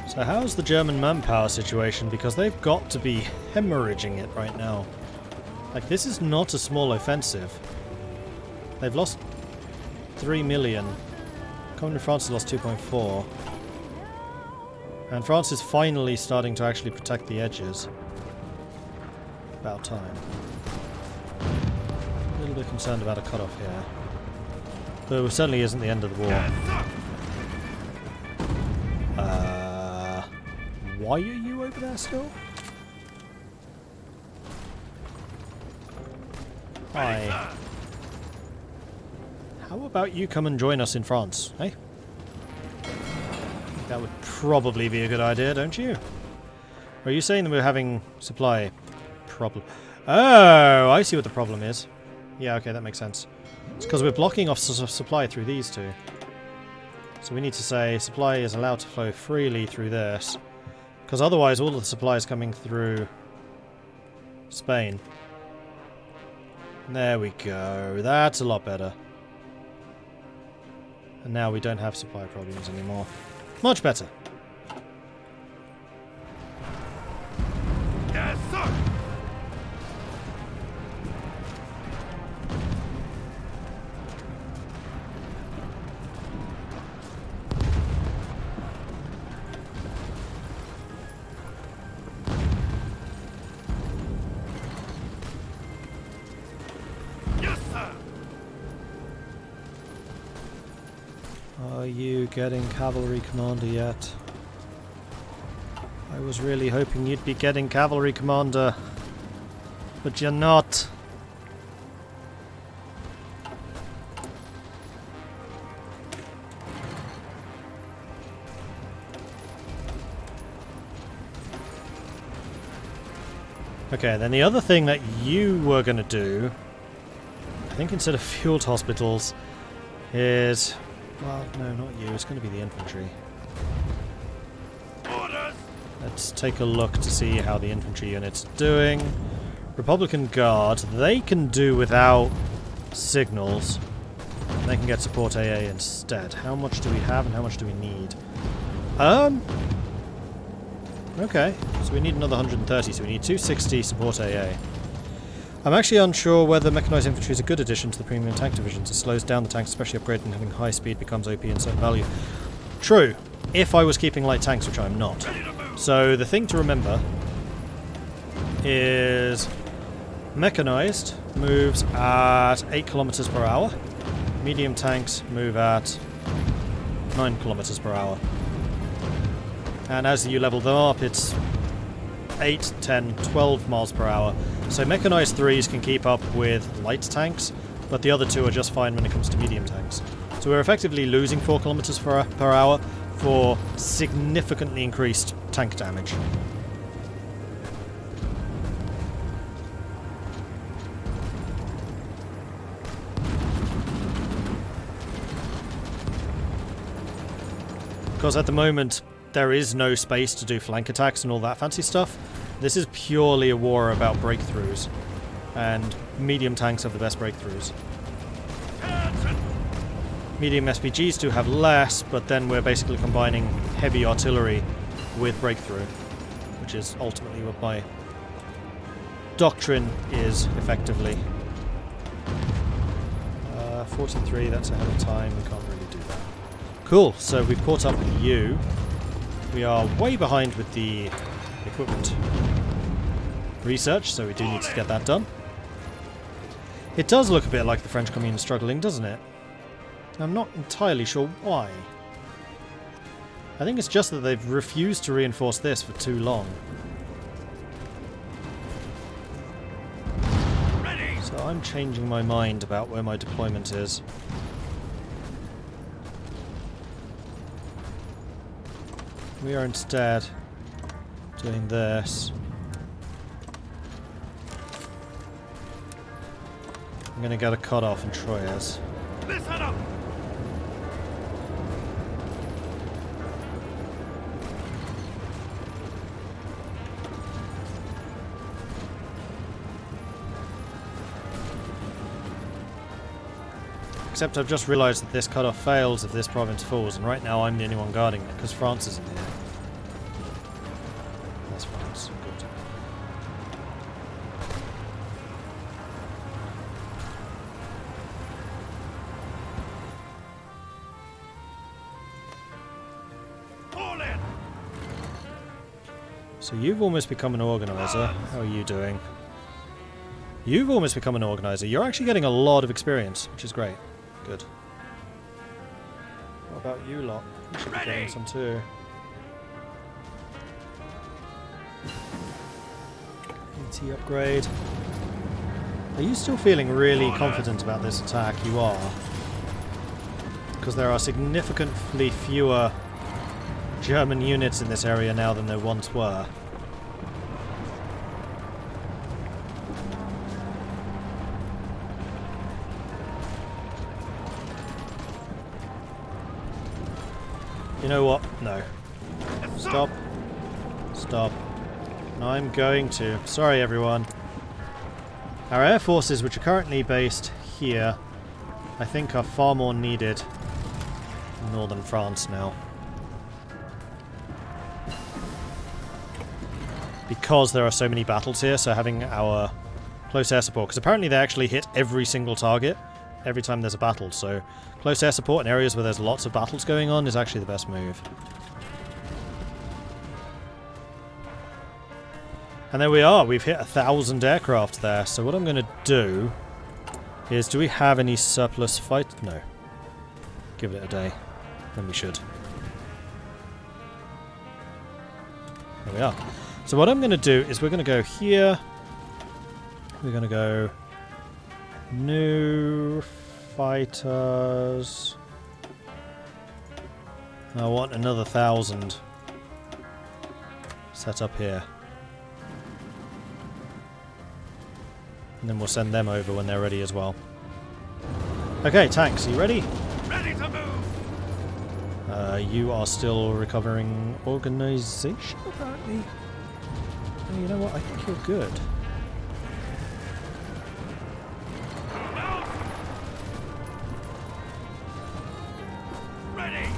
So how's the German manpower situation? Because they've got to be hemorrhaging it right now. Like, this is not a small offensive. They've lost 3 million. Common France has lost 2.4. And France is finally starting to actually protect the edges. About time. A little bit concerned about a cutoff here. Though it certainly isn't the end of the war. Why are you over there still? Hi. How about you come and join us in France, eh? That would probably be a good idea, don't you? Or are you saying that we're having supply problem? Oh, I see what the problem is. Yeah, okay, that makes sense. It's because we're blocking off supply through these two. So we need to say supply is allowed to flow freely through this. Because otherwise all of the supply is coming through Spain. There we go. That's a lot better. And now we don't have supply problems anymore. Much better. Yes, sir. Are you getting cavalry commander yet? I was really hoping you'd be getting cavalry commander, but you're not. Okay, then the other thing that you were going to do, I think instead of field hospitals, is... Well, no, not you. It's going to be the infantry. Orders. Let's take a look to see how the infantry unit's doing. Republican Guard, they can do without signals. They can get support AA instead. How much do we have and how much do we need? Okay, so we need another 130, so we need 260 support AA. I'm actually unsure whether mechanized infantry is a good addition to the premium tank divisions. It slows down the tanks, especially upgraded and having high speed becomes OP in certain value. True, if I was keeping light tanks, which I'm not. So the thing to remember is mechanized moves at 8 kilometers per hour. Medium tanks move at 9 kilometers per hour. And as you level them up, it's 8, 10, 12 miles per hour. So mechanized 3s can keep up with light tanks, but the other two are just fine when it comes to medium tanks. So we're effectively losing 4 kilometers per hour for significantly increased tank damage. Because at the moment there is no space to do flank attacks and all that fancy stuff. This is purely a war about breakthroughs, and medium tanks have the best breakthroughs. Medium SPGs do have less, but then we're basically combining heavy artillery with breakthrough, which is ultimately what my doctrine is, effectively. 43, that's ahead of time, we can't really do that. Cool, so we've caught up with you. We are way behind with the equipment research, so we do need to get that done. It does look a bit like the French Commune is struggling, doesn't it? I'm not entirely sure why. I think it's just that they've refused to reinforce this for too long. Ready. So I'm changing my mind about where my deployment is. We are instead doing this. I'm gonna get a cut-off in Troyes. Listen up. Except I've just realised that this cut-off fails if this province falls, and right now I'm the only one guarding it, because France isn't here. That's France. Good. So you've almost become an organizer. How are you doing? You've almost become an organizer. You're actually getting a lot of experience, which is great. Good. What about you lot? You should be getting some too. AT upgrade. Are you still feeling really confident about this attack? You are. Because there are significantly fewer German units in this area now than there once were. You know what? No. Stop. Stop. I'm going to. Sorry, everyone. Our air forces, which are currently based here, I think are far more needed in northern France now. Because there are so many battles here, so having our close air support, because apparently they actually hit every single target every time there's a battle, so close air support in areas where there's lots of battles going on is actually the best move. And there we are, we've hit 1,000 aircraft there, so what I'm going to do is, do we have any surplus fight? No. Give it a day, then we should. There we are. So what I'm going to do is we're going to go here. We're going to go new fighters. I want another 1,000 set up here. And then we'll send them over when they're ready as well. Okay, tanks, are you ready? Ready to move! You are still recovering organization, apparently. Oh, you know what? I think you're good. Ready!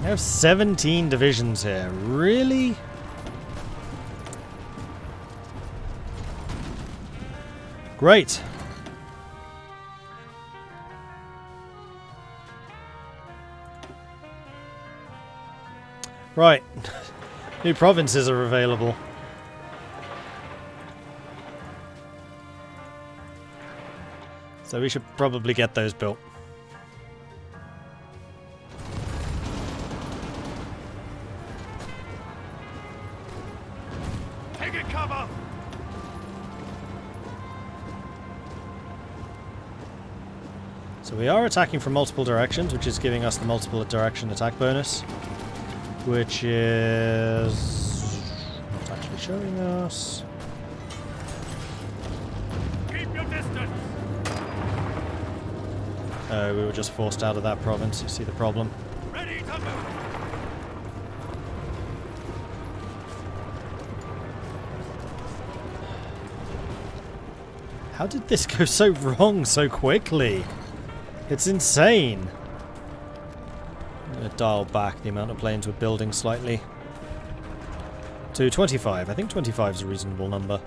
I have 17 divisions here. Really? Great. Right. New provinces are available. So we should probably get those built. Taking cover! So we are attacking from multiple directions, which is giving us the multiple direction attack bonus. Which is not actually showing us. Keep your distance! Oh, we were just forced out of that province. You see the problem? Ready to move! How did this go so wrong so quickly? It's insane. I'm going to dial back the amount of planes we're building slightly. To 25. I think 25 is a reasonable number.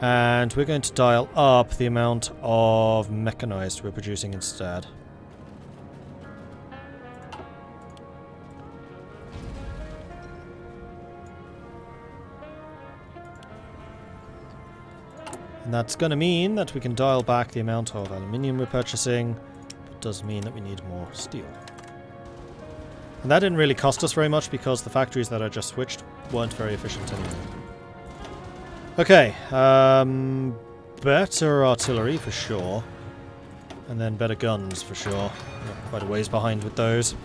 And we're going to dial up the amount of mechanized we're producing instead. And that's going to mean that we can dial back the amount of aluminium we're purchasing. It does mean that we need more steel. And that didn't really cost us very much because the factories that I just switched weren't very efficient anyway. Okay, better artillery for sure. And then better guns for sure. We're quite a ways behind with those.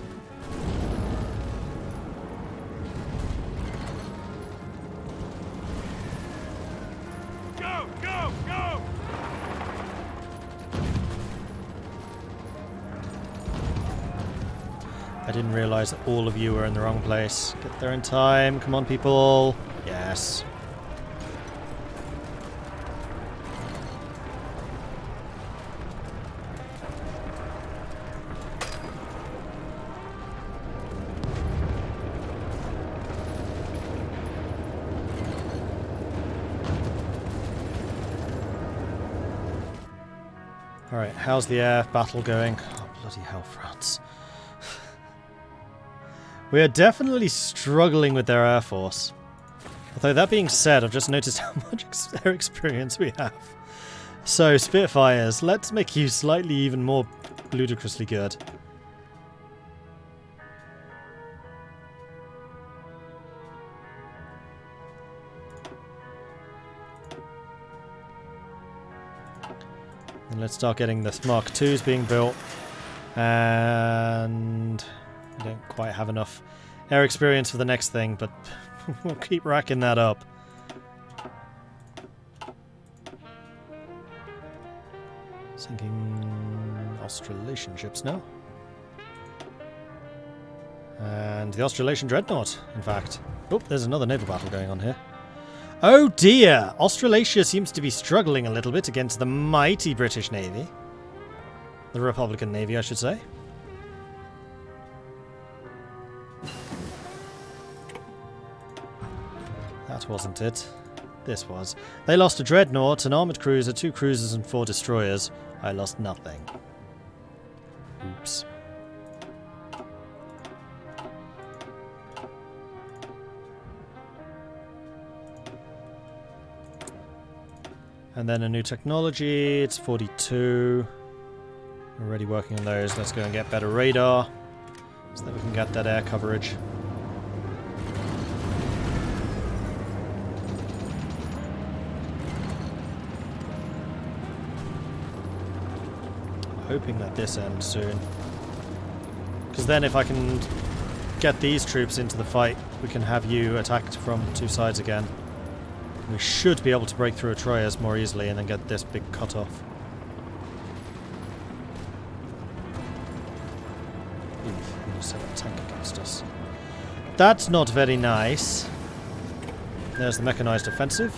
Go, go, go! I didn't realise that all of you were in the wrong place. Get there in time. Come on, people. Yes. Alright, how's the air battle going? Oh, bloody hell, France. We are definitely struggling with their air force. Although that being said, I've just noticed how much air experience we have. So, Spitfires, let's make you slightly even more ludicrously good. And let's start getting the Mark IIs being built. And we don't quite have enough air experience for the next thing, but we'll keep racking that up. Sinking Australasian ships now. And the Australasian Dreadnought, in fact. Oh, there's another naval battle going on here. Oh dear! Australasia seems to be struggling a little bit against the mighty British Navy. The Republican Navy, I should say. That wasn't it. This was. They lost a Dreadnought, an armoured cruiser, 2 cruisers and 4 destroyers. I lost nothing. Oops. And then a new technology, it's 42. We're already working on those. Let's go and get better radar so that we can get that air coverage. Hoping that this ends soon. Because then if I can get these troops into the fight, we can have you attacked from 2 sides again. We should be able to break through a Troyes more easily and then get this big cut off. Oof, he set up a tank against us. That's not very nice. There's the mechanized offensive.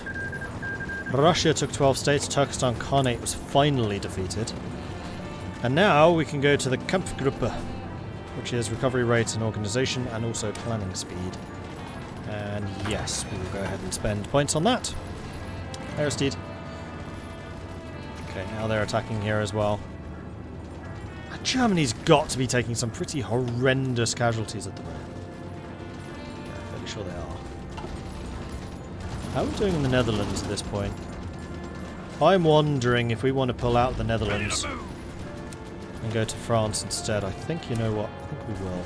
Russia took 12 states, Turkestan Khanate was finally defeated. And now we can go to the Kampfgruppe, which is recovery rate and organization and also planning speed. And yes, we will go ahead and spend points on that. Aristide. Okay, now they're attacking here as well. Germany's got to be taking some pretty horrendous casualties at the moment. Yeah, I'm fairly sure they are. How are we doing in the Netherlands at this point? I'm wondering if we want to pull out the Netherlands and go to France instead. I think, you know what, I think we will.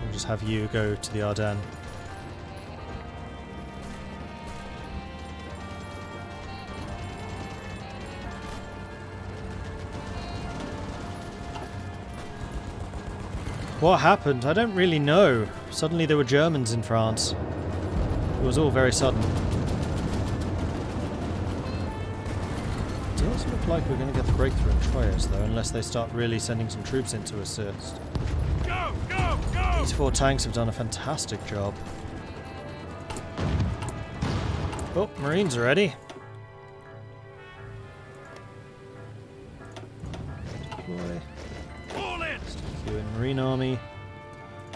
We'll just have you go to the Ardennes. What happened? I don't really know. Suddenly there were Germans in France. It was all very sudden. It does look like we're going to get the breakthrough in Troyes, though, unless they start really sending some troops in to assist. Go, go, go! These 4 tanks have done a fantastic job. Oh, Marines are ready. Deploy. Do a Marine Army.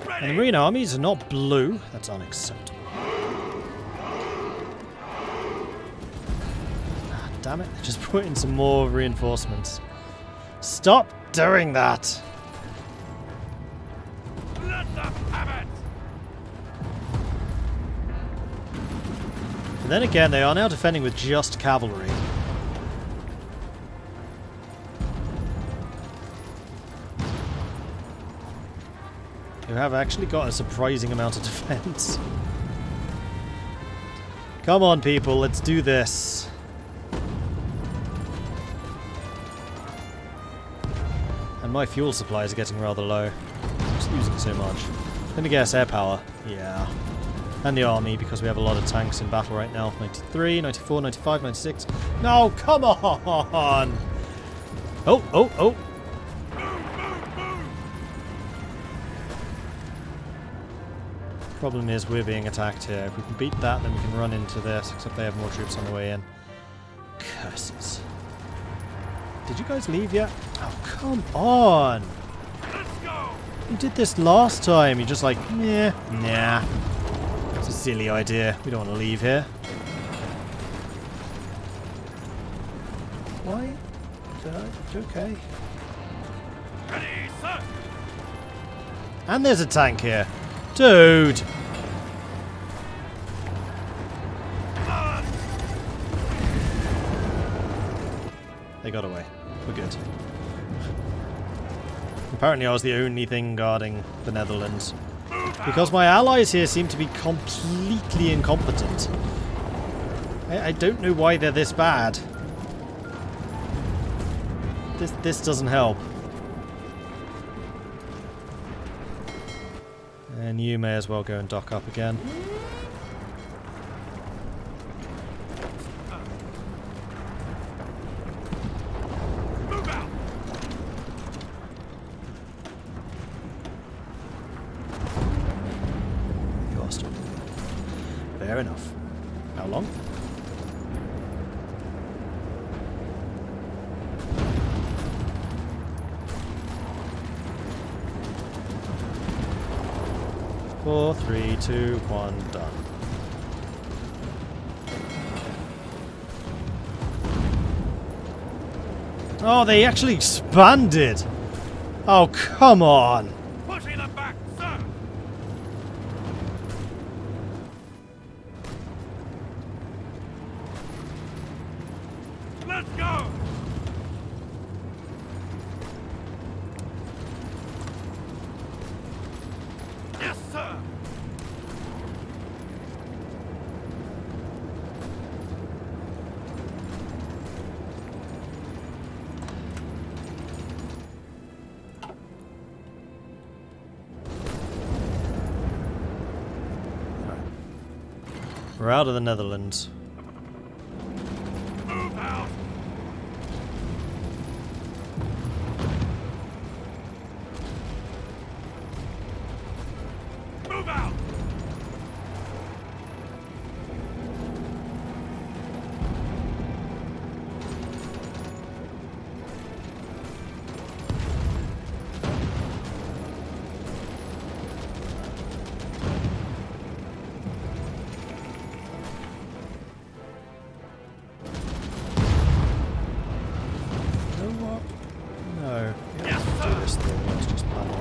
And the Marine Armies are not blue. That's unacceptable. Ah, damn it. Just put in some more reinforcements. Stop doing that! Let them have it! But then again, they are now defending with just cavalry. You have actually got a surprising amount of defense. Come on, people, let's do this. And my fuel supplies are getting rather low. I'm just using so much. Let me guess, air power. Yeah. And the army, because we have a lot of tanks in battle right now. 93, 94, 95, 96. No, come on! Oh, oh, oh! Problem is we're being attacked here. If we can beat that, then we can run into this, except they have more troops on the way in. Curses. Did you guys leave yet? Oh, come on! Let's go! You did this last time. You're just like, yeah, nah. It's a silly idea. We don't want to leave here. Why? Okay. Ready, sir. And there's a tank here. Dude! They got away. We're good. Apparently I was the only thing guarding the Netherlands. Because my allies here seem to be completely incompetent. I don't know why they're this bad. This doesn't help. And you may as well go and dock up again. Move out. You are still. Fair enough. How long? Four, 3, 2, 1, done. Oh, they actually expanded! Oh, come on! Pushing them back, sir. Let's go. Yes, sir. We're out of the Netherlands. Move out. Move out. You know what? No. You Yes, have to sir. do this thing. Let's just plan it.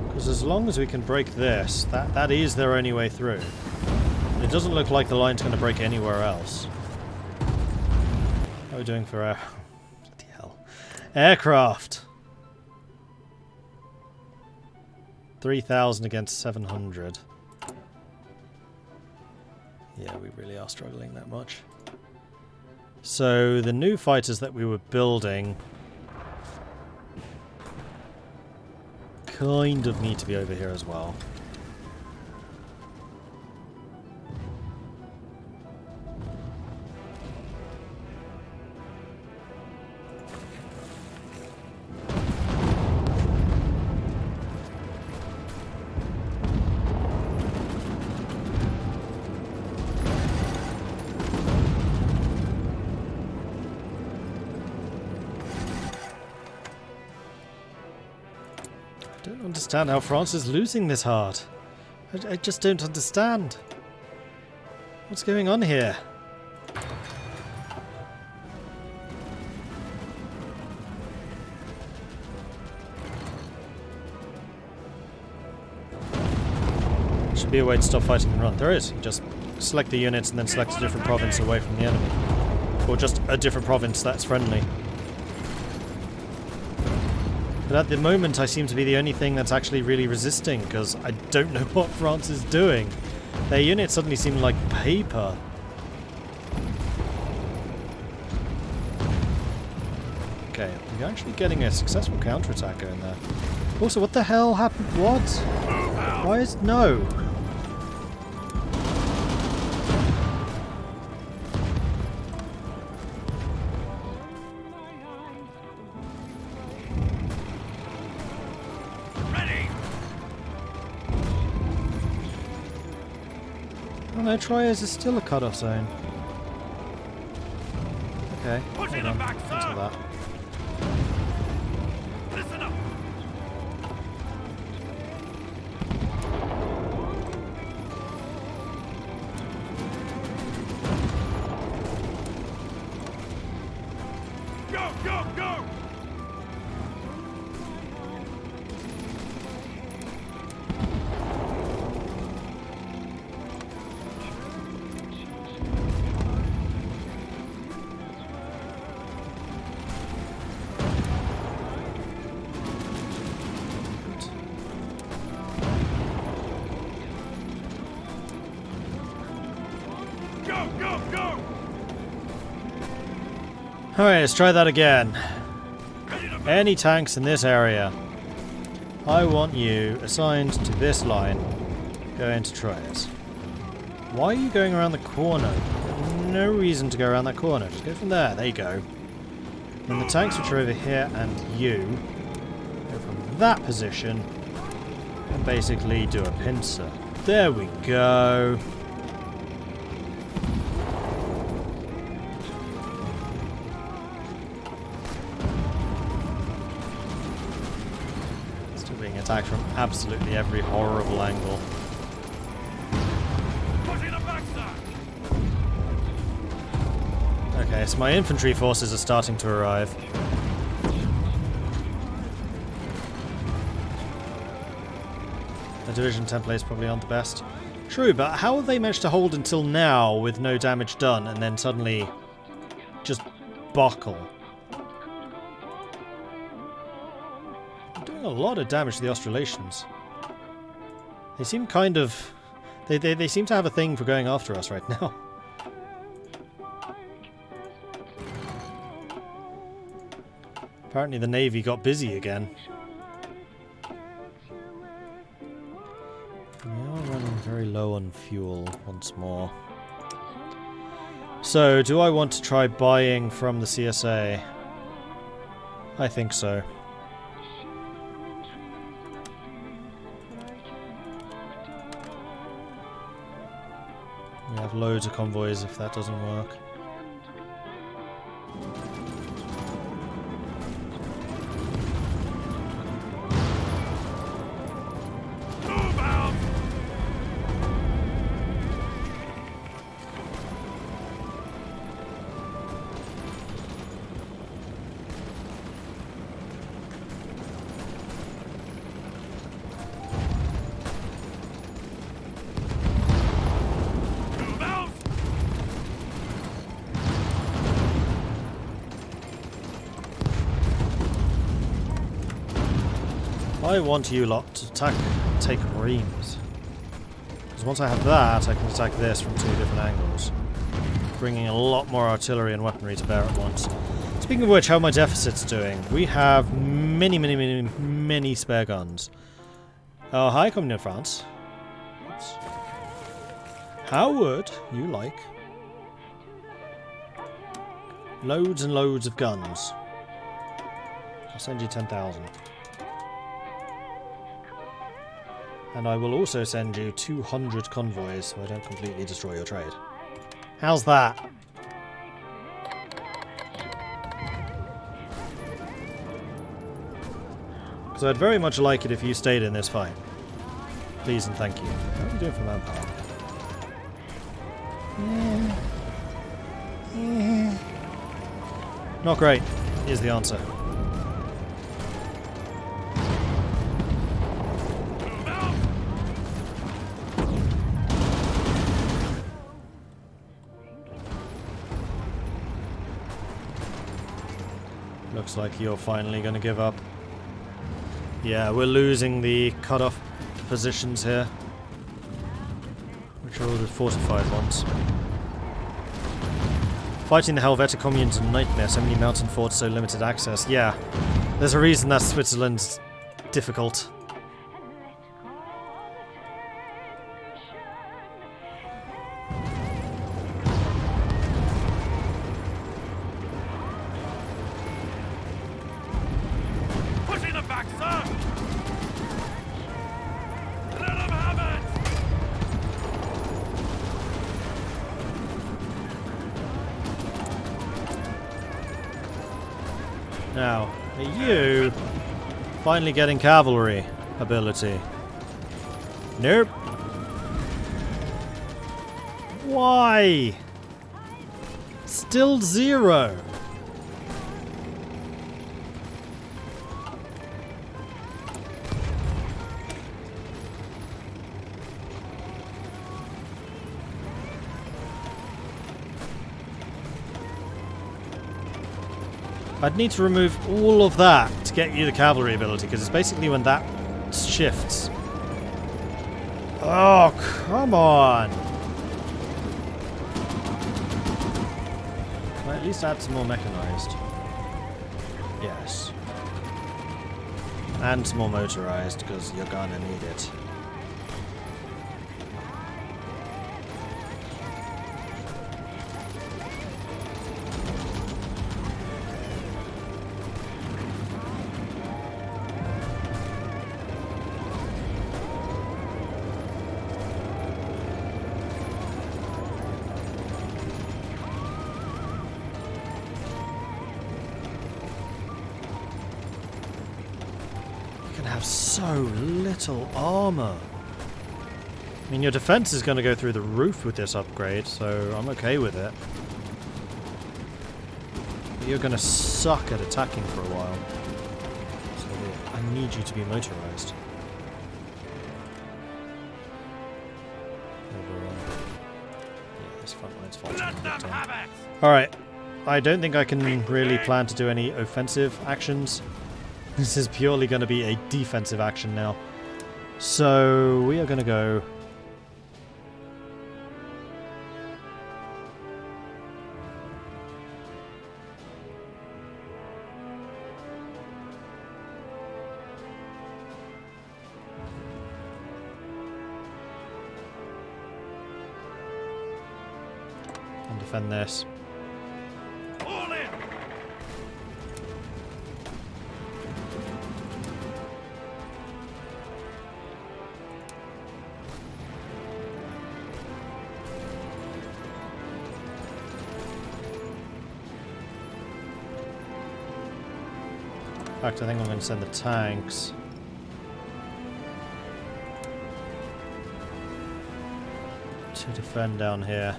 Because as long as we can break this, that is their only way through. And it doesn't look like the line's going to break anywhere else. How are we doing for air? Bloody hell. Aircraft! 3,000 against 700. Yeah, we really are struggling that much. So the new fighters that we were building kind of need to be over here as well. I don't understand how France is losing this hard. I just don't understand. What's going on here? Should be a way to stop fighting and run. There is. You just select the units and then select a different province away from the enemy. Or just a different province that's friendly. But at the moment I seem to be the only thing that's actually really resisting, because I don't know what France is doing. Their units suddenly seem like paper. Okay, we're actually getting a successful counterattack going there. Also, what the hell happened? What? Why is... No! Oh no, Troyes is still a cut-off zone. Okay, Pushing hold them on. back, sir. Cancel that. Listen up. Go, go, go! Go, go, go! Alright, let's try that again. Ready to move. Any tanks in this area, I want you assigned to this line. Go into Troyes. Why are you going around the corner? No reason to go around that corner. Just go from there. There you go. And the tanks which are over here and you go from that position and basically do a pincer. There we go. Still being attacked from absolutely every horrible angle. Pushing them back, sir. Okay, so my infantry forces are starting to arrive. The division templates probably aren't the best. True, but how have they managed to hold until now with no damage done and then suddenly just buckle? They're doing a lot of damage to the Australasians. They seem kind of... They seem to have a thing for going after us right now. Apparently the Navy got busy again. We are running very low on fuel once more. So, do I want to try buying from the CSA? I think so. We have loads of convoys if that doesn't work. Move out! Move out! I want you lot to take reams. Because once I have that, I can attack this from two different angles. Bringing a lot more artillery and weaponry to bear at once. Speaking of which, how are my deficits doing? We have many spare guns. Oh, hi, coming in France. Oops. How would you like loads and loads of guns? I'll send you 10,000. And I will also send you 200 convoys so I don't completely destroy your trade. How's that? Because I'd very much like it if you stayed in this fight. Please and thank you. How are you doing for manpower? Not great, is the answer. Move out! Looks like you're finally going to give up. Yeah, we're losing the cut-off positions here, which are all the fortified ones. Fighting the Helvetic Commune's a nightmare. So many mountain forts, so limited access. Yeah, there's a reason that Switzerland's difficult. Pushing them back, sir! Let them have it! Now, are you finally getting cavalry ability? Nope. Why? Still 0. I'd need to remove all of that to get you the cavalry ability, because it's basically when that shifts. Oh, come on! Can I at least add some more mechanized? Yes. And some more motorized, because you're gonna need it. Have so little armor. I mean, your defense is going to go through the roof with this upgrade, so I'm okay with it. But you're going to suck at attacking for a while. So I need you to be motorized. Yeah, this front line's faltering. Alright, I don't think I can really plan to do any offensive actions. This is purely going to be a defensive action now. So we are going to go... and defend this. All in. In fact, I think I'm going to send the tanks. To defend down here.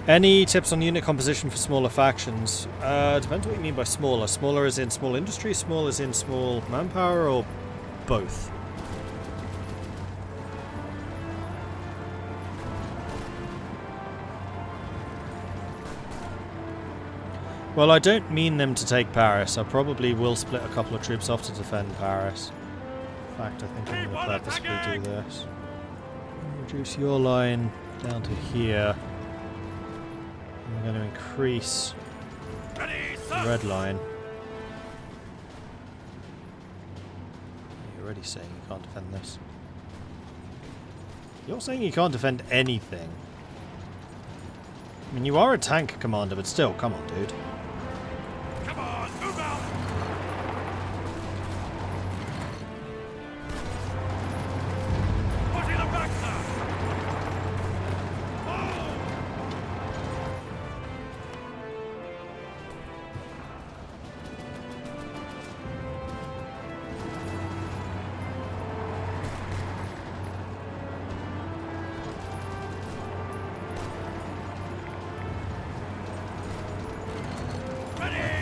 Any tips on unit composition for smaller factions? Depends what you mean by smaller. Smaller as in small industry, small as in small manpower, or both? Well, I don't mean them to take Paris. I probably will split a couple of troops off to defend Paris. In fact, I think I'm going to purposefully do this. Reduce your line down to here. I'm going to increase the red line. You're already saying you can't defend this. You're saying you can't defend anything. I mean, you are a tank commander, but still, come on, dude. Come on, move out. Pushing them back, sir.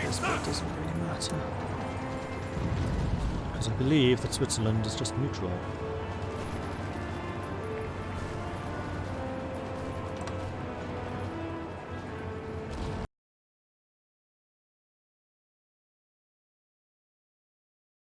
This bit doesn't really matter. Because I believe that Switzerland is just neutral.